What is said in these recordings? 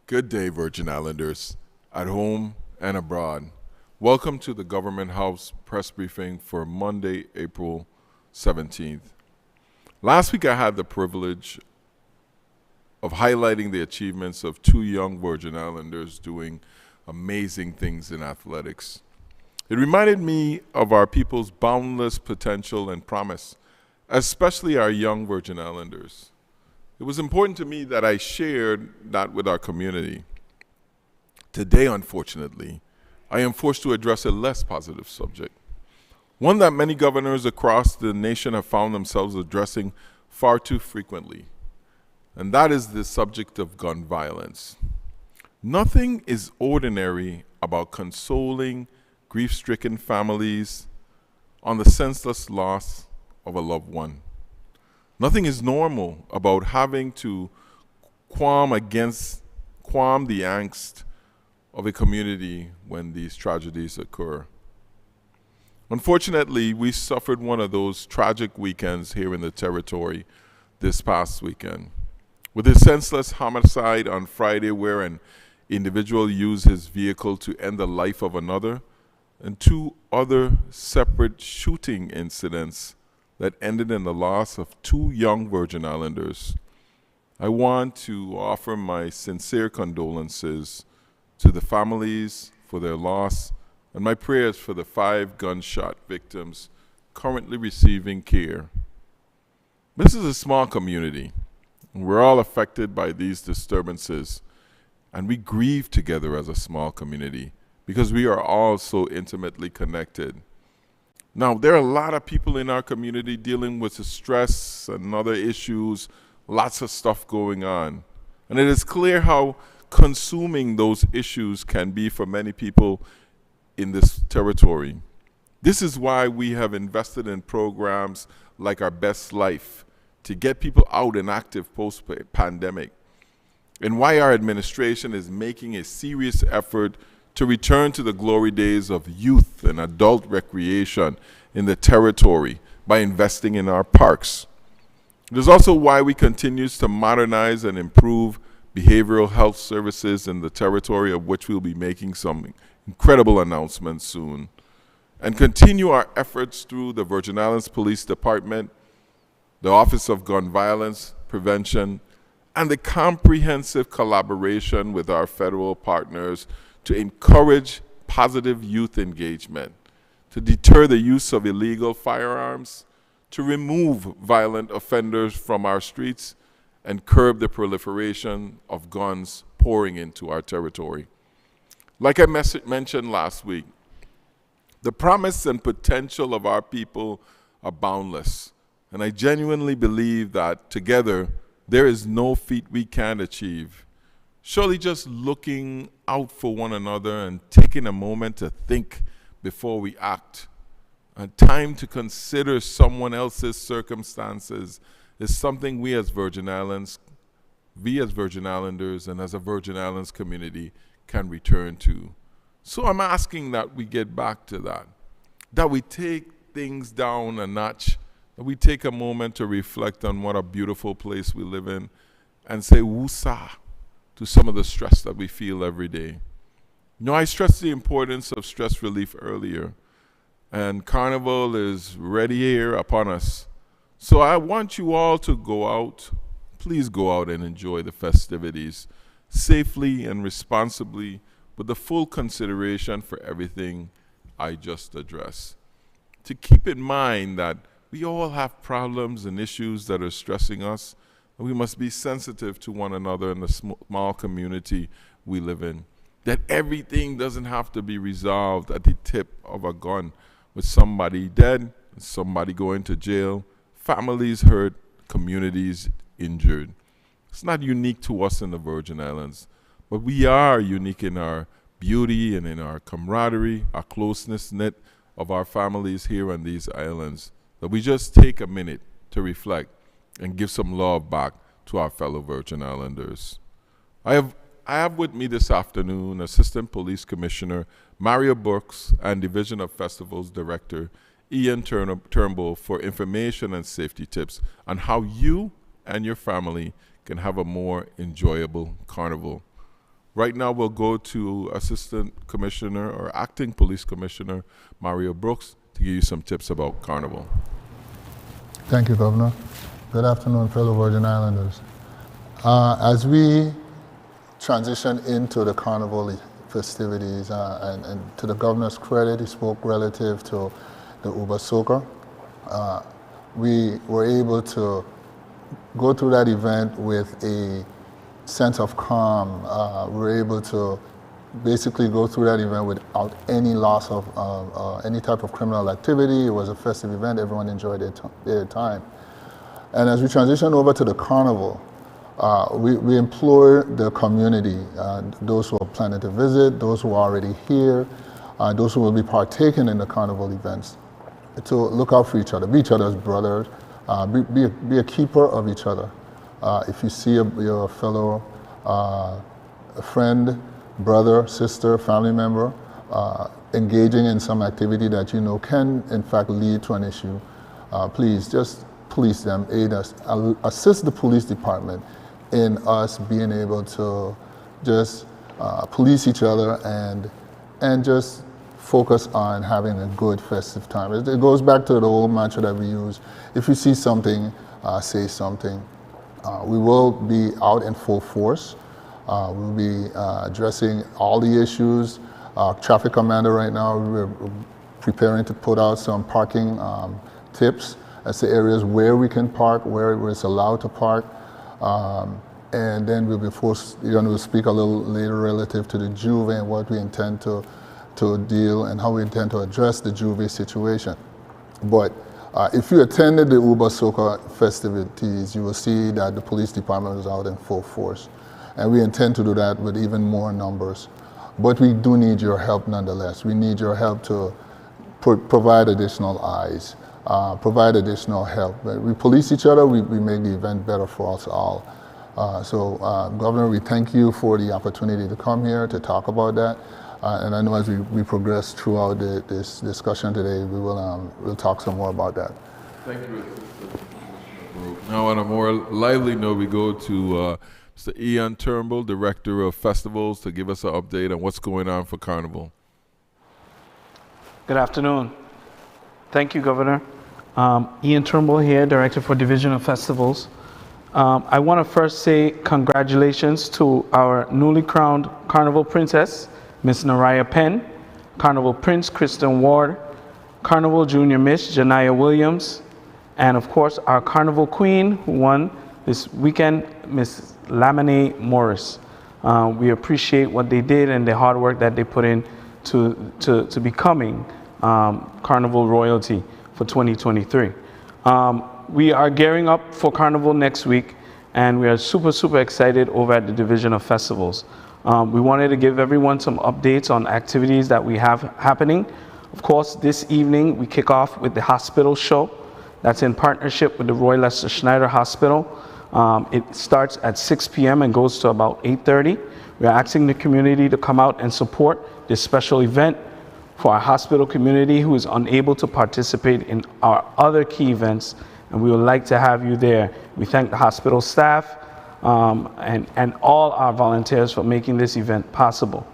Good day, Virgin Islanders, at home and abroad. Welcome to the Government House press briefing for Monday, April 17th. Last week, I had the privilege of highlighting the achievements of two young Virgin Islanders doing amazing things in athletics. It reminded me of our people's boundless potential and promise, especially our young Virgin Islanders. It was important to me that I shared that with our community. Today, unfortunately, I am forced to address a less positive subject, one that many governors across the nation have found themselves addressing far too frequently, and that is the subject of gun violence. Nothing is ordinary about consoling grief-stricken families on the senseless loss of a loved one. Nothing is normal about having to qualm the angst of a community when these tragedies occur. Unfortunately, we suffered one of those tragic weekends here in the territory this past weekend, with a senseless homicide on Friday where an individual used his vehicle to end the life of another, and two other separate shooting incidents that ended in the loss of two young Virgin Islanders. I want to offer my sincere condolences to the families for their loss and my prayers for the 5 gunshot victims currently receiving care. This is a small community, and we're all affected by these disturbances, and we grieve together as a small community because we are all so intimately connected. Now, there are a lot of people in our community dealing with the stress and other issues, lots of stuff going on. And it is clear how consuming those issues can be for many people in this territory. This is why we have invested in programs like Our Best Life to get people out and active post-pandemic, and why our administration is making a serious effort to return to the glory days of youth and adult recreation in the territory by investing in our parks. It is also why we continue to modernize and improve behavioral health services in the territory, of which we'll be making some incredible announcements soon, and continue our efforts through the Virgin Islands Police Department, the Office of Gun Violence Prevention, and the comprehensive collaboration with our federal partners to encourage positive youth engagement, to deter the use of illegal firearms, to remove violent offenders from our streets, and curb the proliferation of guns pouring into our territory. Like I mentioned last week, the promise and potential of our people are boundless, and I genuinely believe that together there is no feat we can't achieve. Surely just looking out for one another and taking a moment to think before we act, a time to consider someone else's circumstances, is something we as Virgin Islanders and as a Virgin Islands community can return to. So I'm asking that we get back to that we take things down a notch, that we take a moment to reflect on what a beautiful place we live in and say woosah to some of the stress that we feel every day. I stressed the importance of stress relief earlier, and Carnival is ready here upon us. So I want you all to go out. Please go out and enjoy the festivities safely and responsibly, with the full consideration for everything I just addressed. To keep in mind that we all have problems and issues that are stressing us, and we must be sensitive to one another in the small community we live in. That everything doesn't have to be resolved at the tip of a gun, with somebody dead, somebody going to jail, families hurt, communities injured. It's not unique to us in the Virgin Islands, but we are unique in our beauty and in our camaraderie, our closeness knit of our families here on these islands, that we just take a minute to reflect and give some love back to our fellow Virgin Islanders. I have with me this afternoon Assistant Police Commissioner Mario Brooks and Division of Festivals Director Ian Turnbull for information and safety tips on how you and your family can have a more enjoyable carnival. Right now, we'll go to Assistant Commissioner or Acting Police Commissioner Mario Brooks to give you some tips about Carnival. Thank you, Governor. Good afternoon, fellow Virgin Islanders. As we transition into the Carnival festivities, and to the Governor's credit, he spoke relative to the Uber Soca. We were able to go through that event with a sense of calm. We were able to basically go through that event without any loss of any type of criminal activity. It was a festive event. Everyone enjoyed their time. And as we transition over to the Carnival, we implore the community, those who are planning to visit, those who are already here, those who will be partaking in the Carnival events, to look out for each other, be each other's brothers, be a keeper of each other. If you see your fellow friend, brother, sister, family member engaging in some activity that you know can in fact lead to an issue, please just police them, aid us, assist the police department in us being able to just police each other and just focus on having a good festive time. It goes back to the old mantra that we use. If you see something, say something. We will be out in full force. We'll be addressing all the issues. Traffic commander right now, we're preparing to put out some parking tips as to areas where we can park, where it's allowed to park. And then we'll be going to speak a little later relative to the Juve and what we intend to deal and how we intend to address the Juve situation. But if you attended the Uber Soca festivities, you will see that the police department is out in full force. And we intend to do that with even more numbers. But we do need your help nonetheless. We need your help to provide additional eyes, provide additional help. We police each other, we make the event better for us all. So, Governor, we thank you for the opportunity to come here to talk about that. And I know as we progress throughout this discussion today, we'll talk some more about that. Thank you. Now, on a more lively note, we go to Mr. Ian Turnbull, Director of Festivals, to give us an update on what's going on for Carnival. Good afternoon. Thank you, Governor. Ian Turnbull here, Director for Division of Festivals. I want to first say congratulations to our newly crowned Carnival Princess, Miss Naraya Penn, Carnival Prince Kristen Ward, Carnival Junior Miss Janaya Williams, and of course our Carnival Queen who won this weekend, Miss Lamine Morris. We appreciate what they did and the hard work that they put in to becoming Carnival royalty for 2023. We are gearing up for Carnival next week, and we are super excited over at the Division of Festivals. We wanted to give everyone some updates on activities that we have happening. Of course, this evening we kick off with the hospital show. That's in partnership with the Roy Lester Schneider Hospital. It starts at 6 p.m. and goes to about 8:30. We are asking the community to come out and support this special event for our hospital community who is unable to participate in our other key events, and we would like to have you there. We thank the hospital staff and all our volunteers for making this event possible.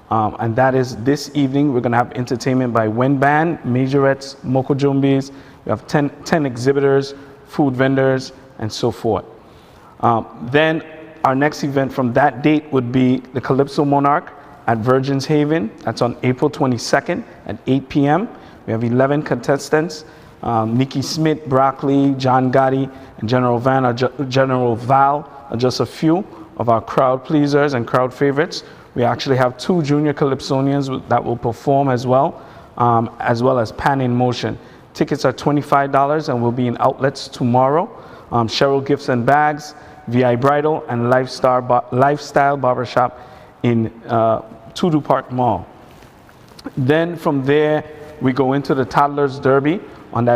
And that is this evening. We're going to have entertainment by Wind Band, Majorettes, Moko Jumbis. We have 10 exhibitors, food vendors, and so forth. Then our next event from that date would be the Calypso Monarch at Virgin's Haven. That's on April 22nd at 8 p.m. We have 11 contestants. Nikki Smith, Broccoli, John Gotti, and General Val are just a few of our crowd pleasers and crowd favorites. We actually have 2 junior Calypsonians that will perform as well as Pan in Motion. Tickets are $25 and will be in outlets tomorrow. Cheryl Gifts and Bags, VI Bridal, and Lifestyle Barbershop in Tudu Park Mall. Then from there, we go into the Toddlers Derby on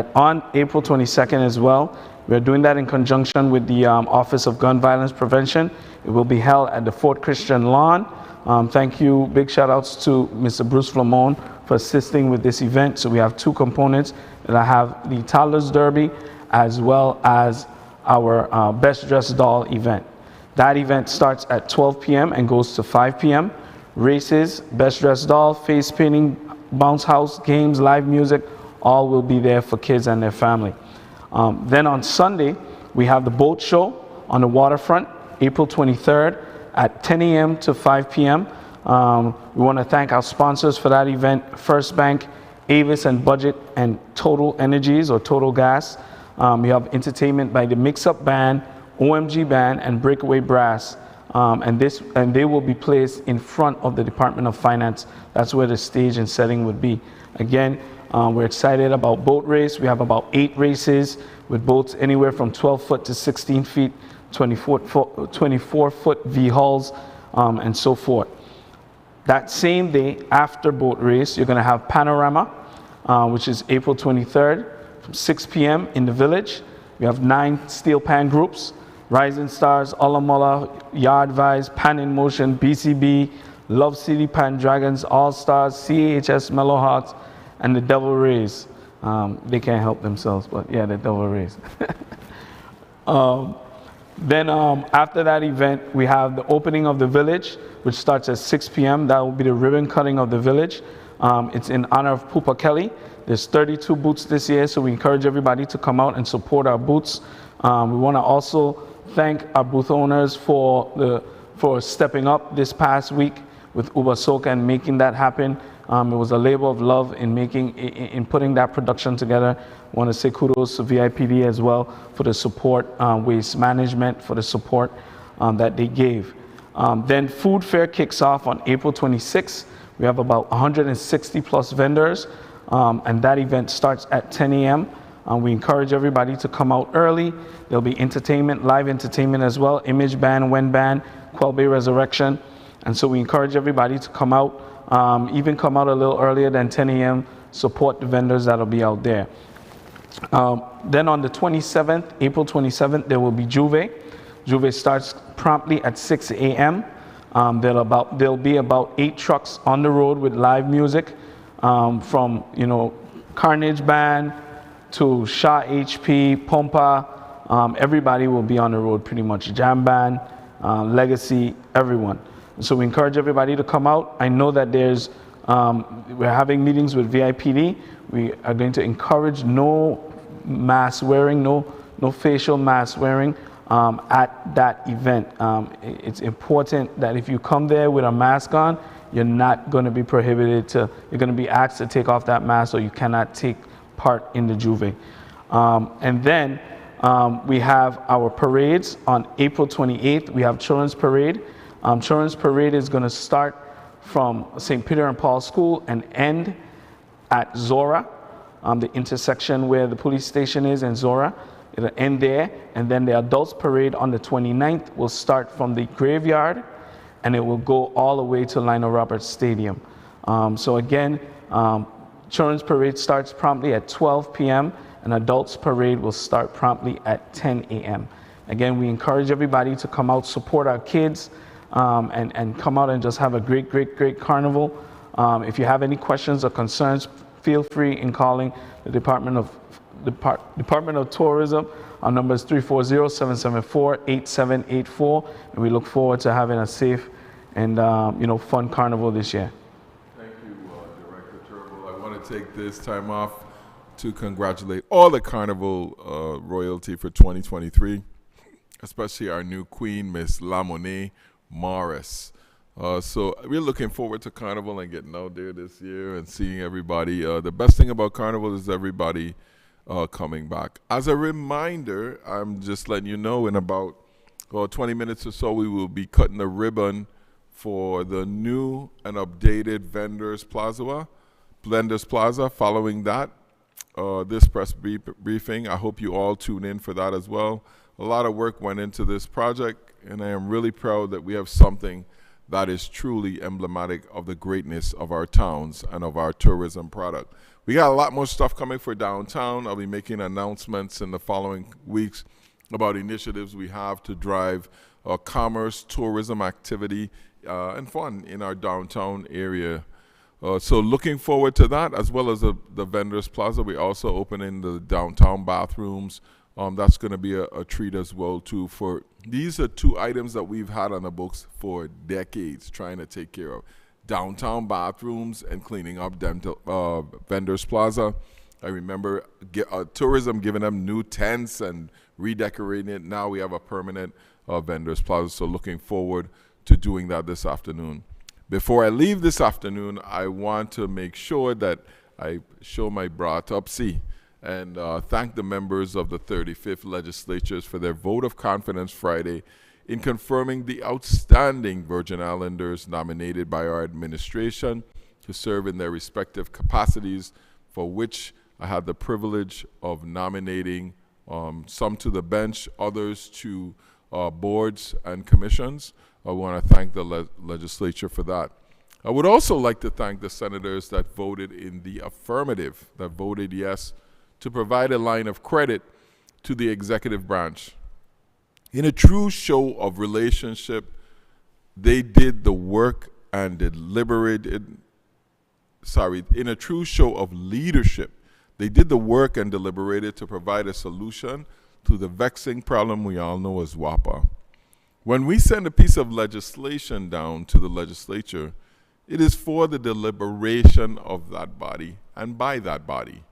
April 22nd as well. We're doing that in conjunction with the Office of Gun Violence Prevention. It will be held at the Fort Christian Lawn. Thank you. Big shout outs to Mr. Bruce Flamone for assisting with this event. So we have 2 components that I have the Toddlers Derby as well as our Best Dressed Doll event. That event starts at 12 p.m. and goes to 5 p.m. Races, best dressed doll, face painting, bounce house, games, live music, all will be there for kids and their family. Then on Sunday, we have the boat show on the waterfront, April 23rd at 10 a.m. to 5 p.m. We want to thank our sponsors for that event, First Bank, Avis and Budget, and Total Energies or Total Gas. We have entertainment by the Mix Up Band, OMG Band, and Breakaway Brass. And they will be placed in front of the Department of Finance. That's where the stage and setting would be. Again, we're excited about boat race. We have about 8 races with boats anywhere from 12 foot to 16 feet, 24 foot V hulls, and so forth. That same day after boat race, you're going to have Panorama, which is April 23rd from 6 p.m. in the village. We have 9 steel pan groups: Rising Stars, Olamola, Yard Vibes, Pan in Motion, BCB, Love City Pan Dragons, All Stars, CHS Mellow Hearts, and the Devil Rays. They can't help themselves, but yeah, the Devil Rays. Then after that event, we have the opening of the village, which starts at 6 p.m. That will be the ribbon cutting of the village. It's in honor of Pupa Kelly. There's 32 booths this year, so we encourage everybody to come out and support our booths. We want to also thank our booth owners for stepping up this past week with Uba Soca and making that happen. It was a labor of love in putting that production together. I want to say kudos to VIPD as well for the support, Waste Management for the support that they gave. Then Food Fair kicks off on April 26th. We have about 160 plus vendors, and that event starts at 10 a.m. We encourage everybody to come out early. There'll be entertainment, live entertainment as well, Image Band, Wen Band, Quell Bay Resurrection. And so we encourage everybody to come out, even come out a little earlier than 10 a.m., support the vendors that'll be out there. Then on the 27th, April 27th, there will be Juve. Juve starts promptly at 6 a.m. There'll be about 8 trucks on the road with live music, from Carnage Band to Shah HP, Pompa. Everybody will be on the road pretty much. Jam Band, Legacy, everyone. So we encourage everybody to come out. I know that we're having meetings with VIPD. We are going to encourage no mask wearing, no facial mask wearing at that event. It's important that if you come there with a mask on, you're not going to be you're going to be asked to take off that mask, or you cannot take part in the Juve. And then we have our parades on April 28th. We have Children's Parade. Children's Parade is going to start from St. Peter and Paul School and end at Zora, the intersection where the police station is in Zora. It'll end there, and then the Adults Parade on the 29th will start from the graveyard, and it will go all the way to Lionel Roberts Stadium. So again, Children's Parade starts promptly at 12 p.m., and Adults Parade will start promptly at 10 a.m. Again, we encourage everybody to come out, support our kids, and come out and just have a great, great, great carnival. If you have any questions or concerns, feel free in calling the Department of Tourism. Our number is 340-774-8784, and we look forward to having a safe and fun carnival this year. Thank you, Director Turnbull. I want to take this time off to congratulate all the carnival royalty for 2023, especially our new queen, Miss Lamonet Morris. So we're looking forward to Carnival and getting out there this year and seeing everybody. The best thing about Carnival is everybody coming back. As a reminder, I'm just letting you know, in about 20 minutes or so, we will be cutting the ribbon for the new and updated Vendors Plaza. Following that, this press briefing, I hope you all tune in for that as well. A lot of work went into this project, and I am really proud that we have something that is truly emblematic of the greatness of our towns and of our tourism product. We got a lot more stuff coming for downtown. I'll be making announcements in the following weeks about initiatives we have to drive commerce, tourism activity, and fun in our downtown area. So looking forward to that, as well as the Vendors Plaza. We're also opening the downtown bathrooms That's going to be a treat as well too. For these are two items that we've had on the books for decades, trying to take care of downtown bathrooms and cleaning up Vendors Plaza. I remember tourism giving them new tents and redecorating it. Now we have a permanent Vendors Plaza, so looking forward to doing that this afternoon. Before I leave this afternoon, I want to make sure that I show my bratopsy and thank the members of the 35th legislatures for their vote of confidence Friday in confirming the outstanding Virgin Islanders nominated by our administration to serve in their respective capacities, for which I had the privilege of nominating some to the bench, others to boards and commissions. I want to thank the legislature for that. I would also like to thank the senators that voted in the affirmative, that voted yes, to provide a line of credit to the executive branch. In a true show of relationship, they did the work and deliberated. In a true show of leadership, they did the work and deliberated to provide a solution to the vexing problem we all know as WAPA. When we send a piece of legislation down to the legislature, it is for the deliberation of that body and by that body.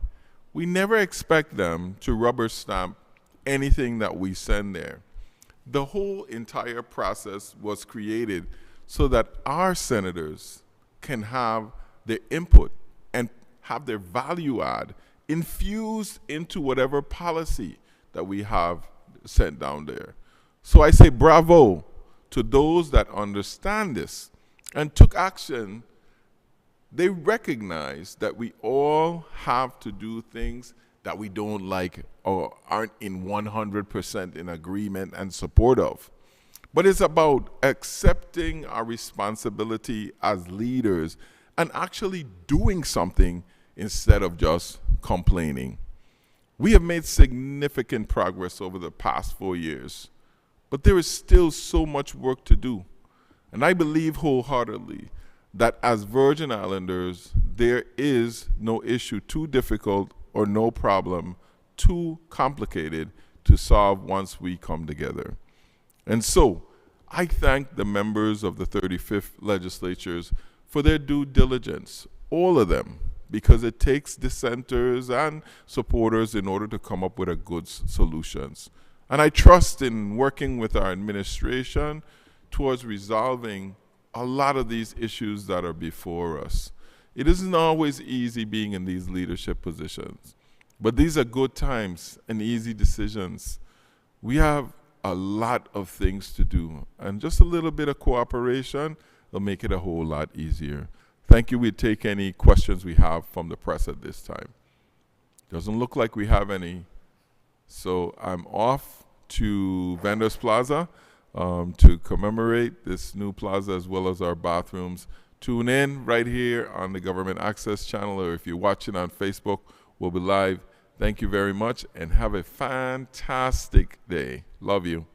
We never expect them to rubber stamp anything that we send there. The whole entire process was created so that our senators can have their input and have their value add infused into whatever policy that we have sent down there. So I say bravo to those that understand this and took action. They recognize that we all have to do things that we don't like or aren't in 100% in agreement and support of. But it's about accepting our responsibility as leaders and actually doing something instead of just complaining. We have made significant progress over the past 4 years, but there is still so much work to do. And I believe wholeheartedly that as Virgin Islanders, there is no issue too difficult or no problem too complicated to solve once we come together. And so, I thank the members of the 35th legislatures for their due diligence, all of them, because it takes dissenters and supporters in order to come up with a good solutions. And I trust in working with our administration towards resolving a lot of these issues that are before us. It isn't always easy being in these leadership positions, but these are good times and easy decisions. We have a lot of things to do, and just a little bit of cooperation will make it a whole lot easier. Thank you. We'll take any questions we have from the press at this time. Doesn't look like we have any. So I'm off to Vendors Plaza to commemorate this new plaza as well as our bathrooms. Tune in right here on the Government Access Channel, or if you're watching on Facebook, we'll be live. Thank you very much and have a fantastic day. Love you.